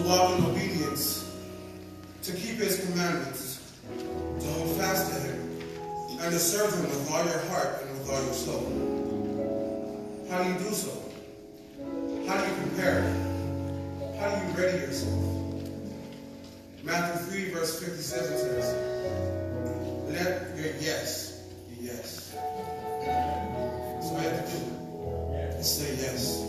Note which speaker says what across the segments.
Speaker 1: walk in obedience, to keep his commandments, to hold fast to him, and to serve him with all your heart and with all your soul. How do you do so? How do you prepare? How do you ready yourself? Matthew 3 verse 57 says, let your yes be yes. That's what I have to do. Just say yes.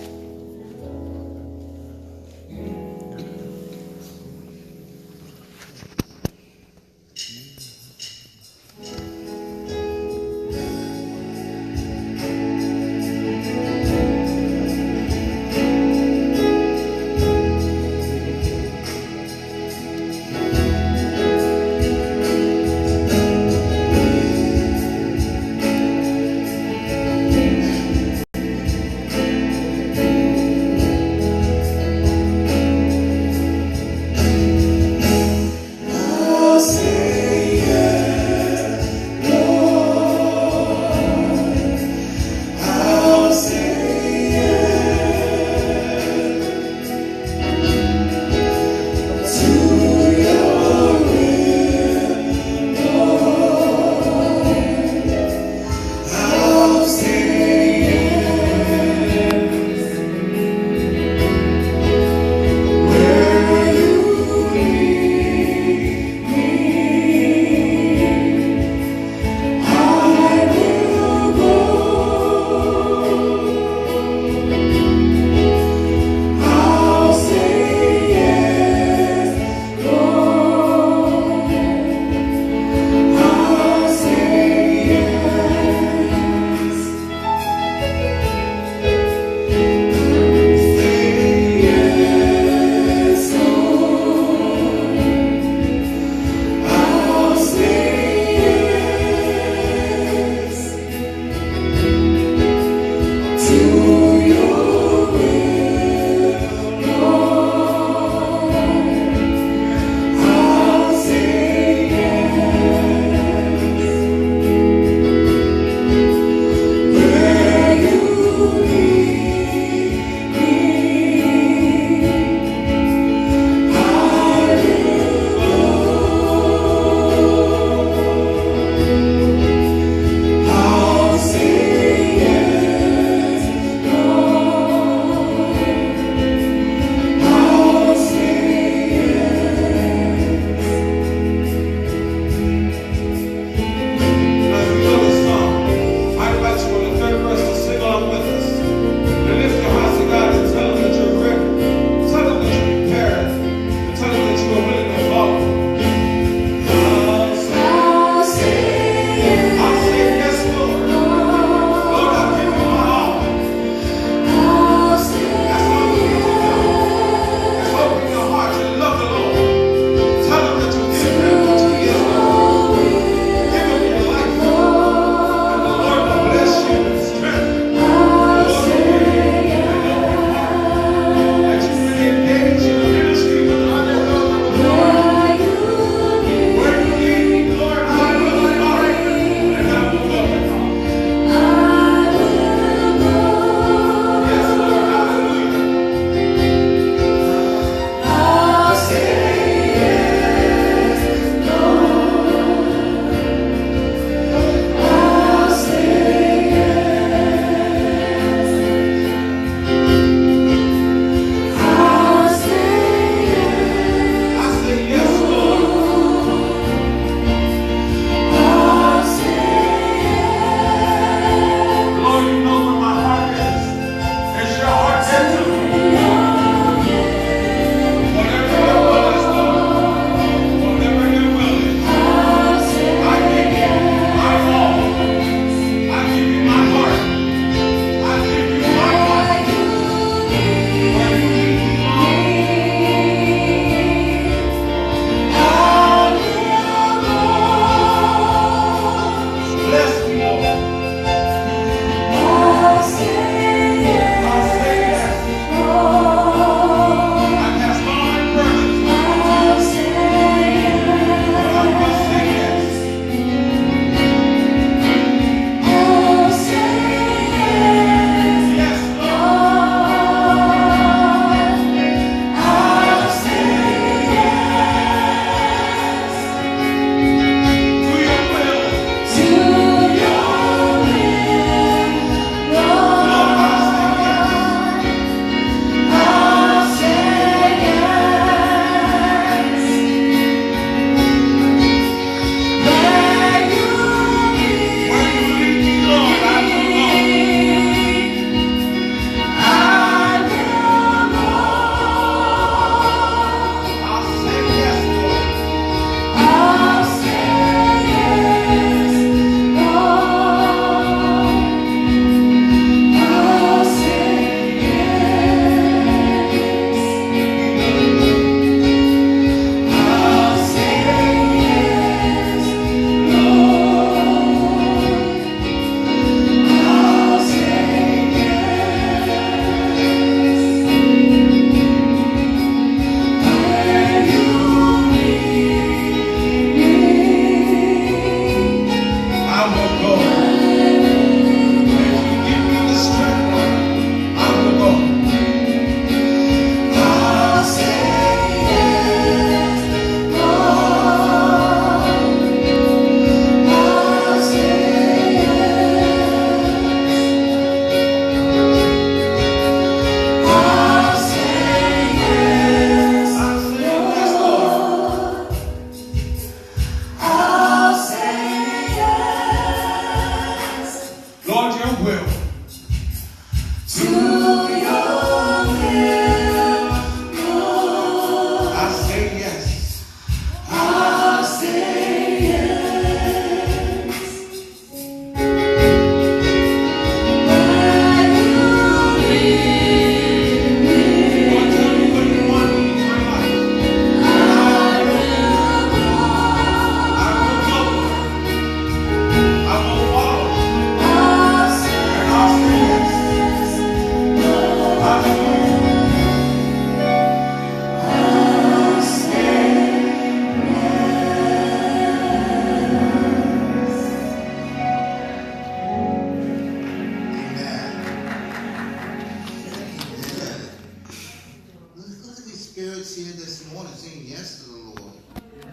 Speaker 2: spirits here this morning saying yes to the Lord.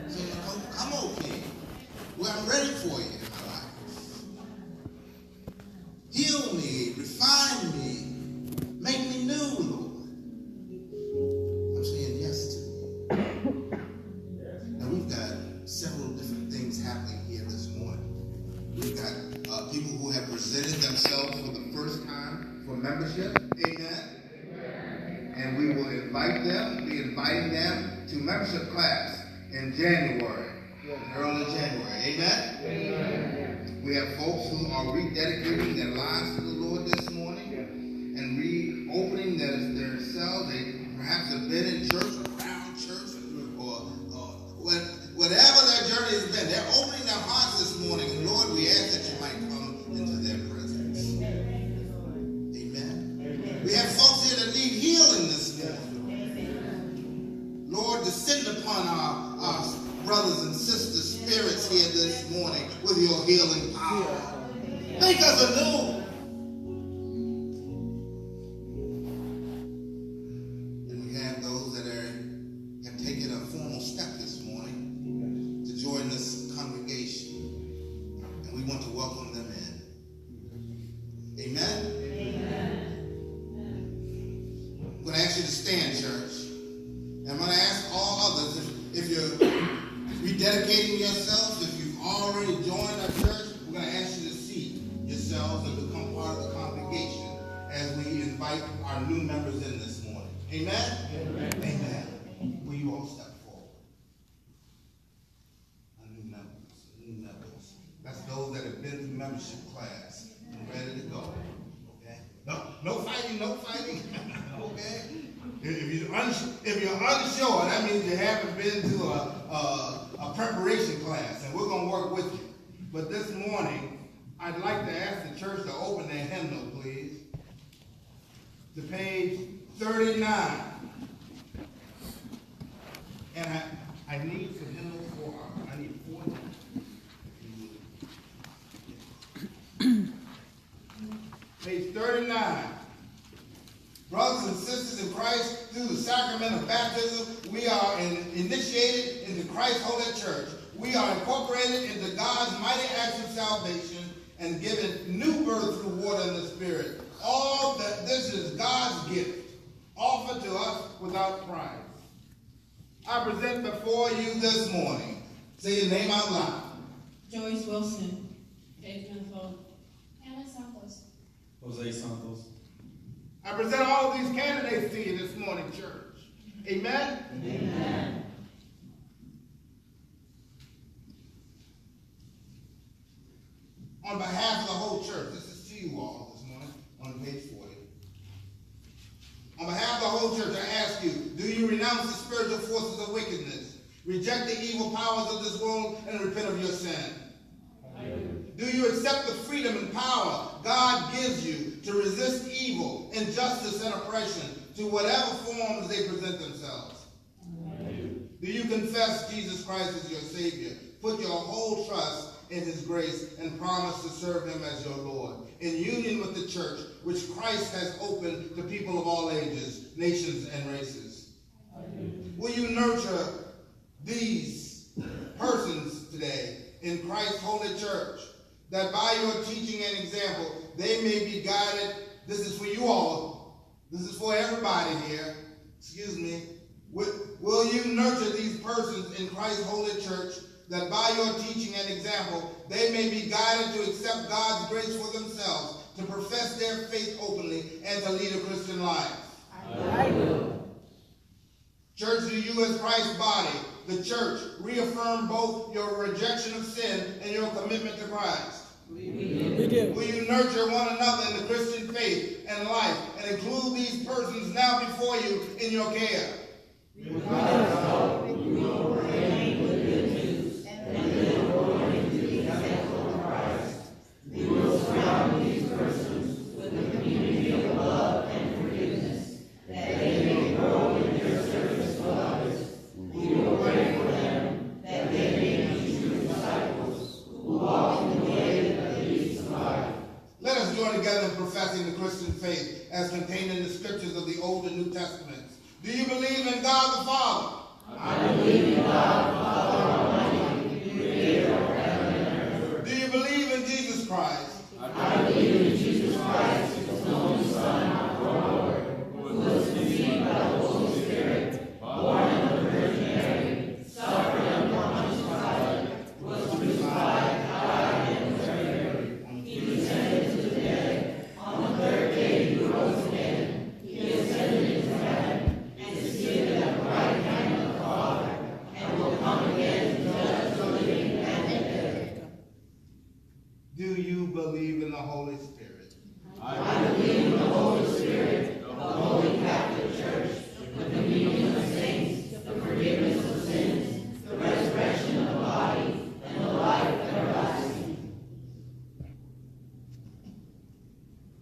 Speaker 2: Saying, oh, come on, King. Well, I'm ready for you in my life. Heal me, refine me, make me new, Lord. I'm saying yes to you. Now, we've got several different things happening here this morning. We've got people who have presented themselves for the first time for membership. Amen. And we will be inviting them to membership class in January, early January. Amen? Amen. We have folks who are rededicating their lives to the Lord this morning and reopening themselves. They perhaps have been in church, around church, or whatever their journey has been. They're opening their hearts this morning. And Lord, we ask that you might come into their presence. Amen. We have folks here that need healing this morning. Lord, descend upon our brothers and sisters' spirits here this morning with your healing power. Make us anew. And we have those that have taken a formal step this morning to join this congregation. And we want to welcome them in. Amen? I'm going to ask you to stand, church. And I'm going to ask all others, if you're rededicating yourselves, if you've already joined our church, we're going to ask you to seat yourselves and become part of the congregation as we invite our new members in this morning. Amen? Amen. Amen. Will you all step forward? Our new members. That's those that have been through membership class and ready to go. Okay? No fighting. Okay? If you're unsure, that means you haven't been to a preparation class, and we're going to work with you. But this morning, I'd like to ask the church to open their hymnal, please, to page 39. And I need some hymnals for I need 4. Page 39. Brothers and sisters in Christ, through the sacrament of baptism, we are initiated into Christ's holy church. We are incorporated into God's mighty acts of salvation and given new birth through water and the Spirit. All that this is God's gift, offered to us without price. I present before you this morning. Say your name out loud.
Speaker 3: Joyce Wilson. Faith Penfold.
Speaker 4: Anna Santos.
Speaker 5: Jose Santos.
Speaker 2: I present all of these candidates to you this morning, church. Amen?
Speaker 3: Amen.
Speaker 2: On behalf of the whole church, this is to you all this morning on page 40. On behalf of the whole church, I ask you, do you renounce the spiritual forces of wickedness, reject the evil powers of this world, and repent of your sin? Do you accept the freedom and power God gives you to resist evil, injustice, and oppression to whatever forms they present themselves? Do you confess Jesus Christ as your Savior, put your whole trust in his grace, and promise to serve him as your Lord, in union with the church, which Christ has opened to people of all ages, nations, and races? Will you nurture these persons today in Christ's holy church, that by your teaching and example, they may be guided? This is for you all. This is for everybody here. Excuse me. Will you nurture these persons in Christ's holy church, that by your teaching and example, they may be guided to accept God's grace for themselves, to profess their faith openly, and to lead a Christian life?
Speaker 3: I will.
Speaker 2: Church, do you as Christ's body, the church, reaffirm both your rejection of sin and your commitment to Christ?
Speaker 3: We do.
Speaker 2: Will you nurture one another in the Christian faith and life, and include these persons now before you in your care?
Speaker 3: We will proclaim good news and live according to the example of Christ. We will surround these persons with a community of love and forgiveness, that they may grow in their service to others. We will pray for them, that they may be true disciples who walk in the way that leads to life.
Speaker 2: Let us join together in professing the Christian faith as contained in the scriptures of the Old and New Testaments. Do you believe God the Father.
Speaker 3: I believe in God the Father Almighty, creator of heaven and earth.
Speaker 2: Do you believe in Jesus Christ?
Speaker 3: I believe in Jesus Christ, his only Son, our Lord, who was conceived by the Holy Spirit, born of the Virgin Mary, suffered under Pontius Pilate, was crucified, died, and was buried. He descended to the dead. On the third day he rose again. He ascended into heaven, and is seated at the right hand of the Father, and will come again to judge the living and the dead.
Speaker 2: Do you believe in the Holy Spirit?
Speaker 3: I believe in the Holy Spirit, the Holy Catholic Church, the communion of saints, the forgiveness of sins, the resurrection of the body, and the life everlasting.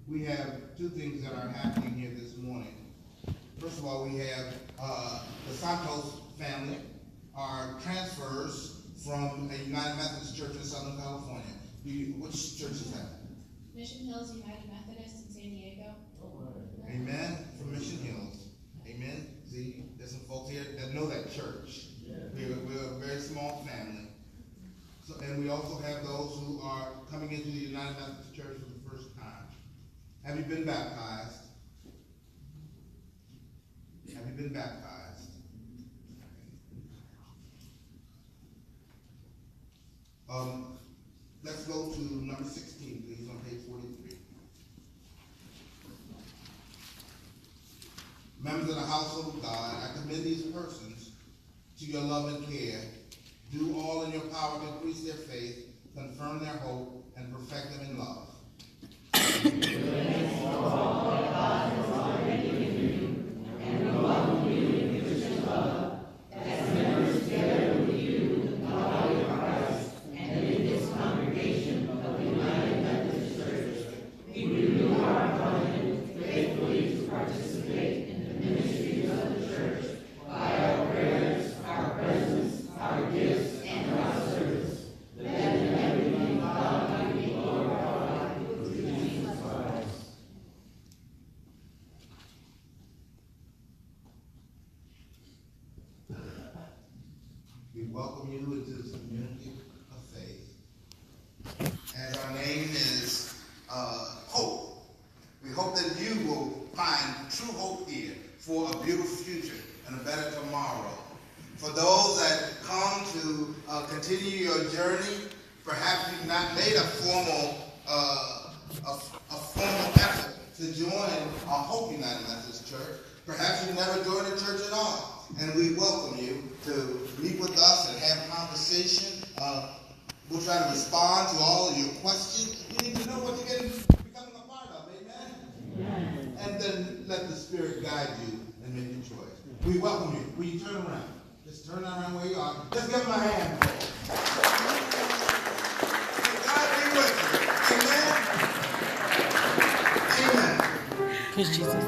Speaker 2: We have two things that are happening here this morning. First of all, we have the Santos family are transfers from a United Methodist Church in Southern California. Which church is that?
Speaker 4: Mission Hills United Methodist in San Diego.
Speaker 2: Amen. From Mission Hills. Amen. See, there's some folks here that know that church. We're a very small family. So, and we also have those who are coming into the United Methodist Church for the first time. Have you been baptized? Have you been baptized? Let's go to number 16, please, on page 43. Members of the household of God, I commend these persons to your love and care. Do all in your power to increase their faith, confirm their hope, and perfect them in love. We welcome you into this community of faith. As our name is hope, we hope that you will find true hope here for a beautiful future and a better tomorrow. For those that come to continue your journey, perhaps you've not made a formal effort to join our Hope United Methodist Church. Perhaps you've never joined a church at all, and we welcome you to meet with us and have conversation. We'll try to respond to all of your questions. You need to know what you're becoming a part of, amen? And then let the Spirit guide you and make your choice. We welcome you. Will you turn around? Just turn around where you are. Just give them a hand. God be with you. Amen. Amen.
Speaker 5: Praise Jesus.